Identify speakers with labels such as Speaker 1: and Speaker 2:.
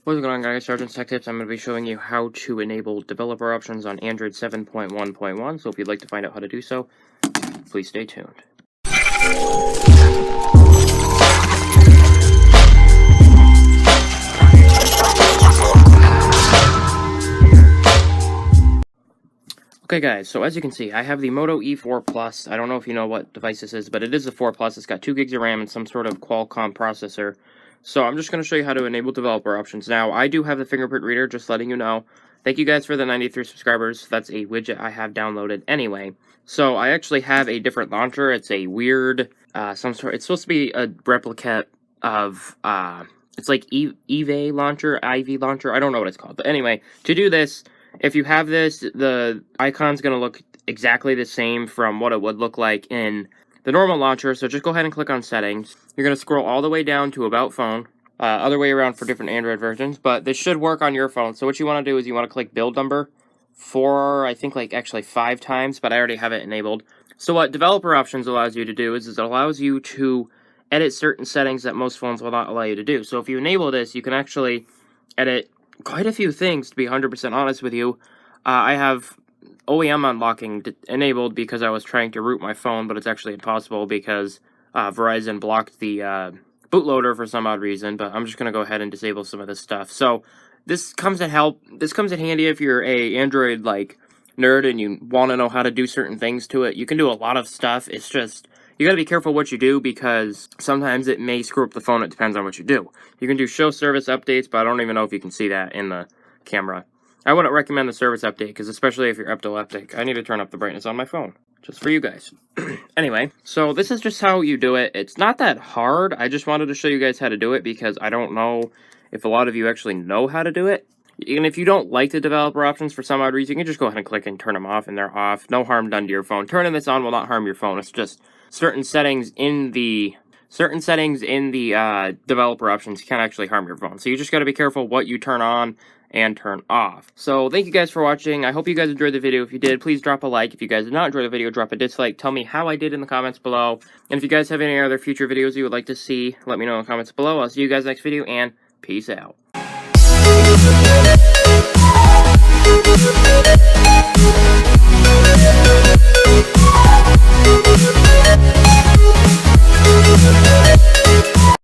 Speaker 1: What's going on, guys? SargeantsTechTips. I'm going to be showing you how to enable developer options on Android 7.1.1, so if you'd like to find out how to do so, please stay tuned. Okay guys, so as you can see, I have the Moto E4 Plus. I don't know if you know what device this is, but it is the 4 Plus. It's got 2 gigs of RAM and some sort of Qualcomm processor. So I'm just going to show you how to enable developer options. Now, I do have the fingerprint reader, just letting you know. Thank you guys for the 93 subscribers. That's a widget I have downloaded anyway. So I actually have a different launcher. It's a weird, it's supposed to be a replicate of, it's like EVA launcher, IV launcher. I don't know what it's called. But anyway, to do this, if you have this, the icon's going to look exactly the same from what it would look like in the normal launcher. So just go ahead and click on settings. You're going to scroll all the way down to about phone. Other way around for different Android versions, but this should work on your phone. So what you want to do is you want to click build number I think actually 5 times, but I already have it enabled. So what developer options allows you to do is it allows you to edit certain settings that most phones will not allow you to do. So if you enable this, you can actually edit quite a few things, to be 100% honest with you. I have OEM unlocking enabled because I was trying to root my phone, but it's actually impossible because Verizon blocked the bootloader for some odd reason. But I'm just going to go ahead and disable some of this stuff. So this comes in handy if you're a Android nerd and you want to know how to do certain things to it. You can do a lot of stuff. It's just you got to be careful what you do because sometimes it may screw up the phone. It depends on what you do. You can do show service updates, but I don't even know if you can see that in the camera. I wouldn't recommend the service update because especially if you're epileptic, I need to turn up the brightness on my phone just for you guys. Anyway, so this is just how you do it. It's not that hard. I just wanted to show you guys how to do it because I don't know if a lot of you actually know how to do it. And if you don't like the developer options for some odd reason, you can just go ahead and click and turn them off, and they're off. No harm done to your phone. Turning this on will not harm your phone. It's just certain settings in the developer options can actually harm your phone. So you just got to be careful what you turn on and turn off. So thank you guys for watching. I hope you guys enjoyed the video. If you did, please drop a like. If you guys did not enjoy the video, drop a dislike. Tell me how I did in the comments below. And if you guys have any other future videos you would like to see, let me know in the comments below. I'll see you guys next video, and peace out.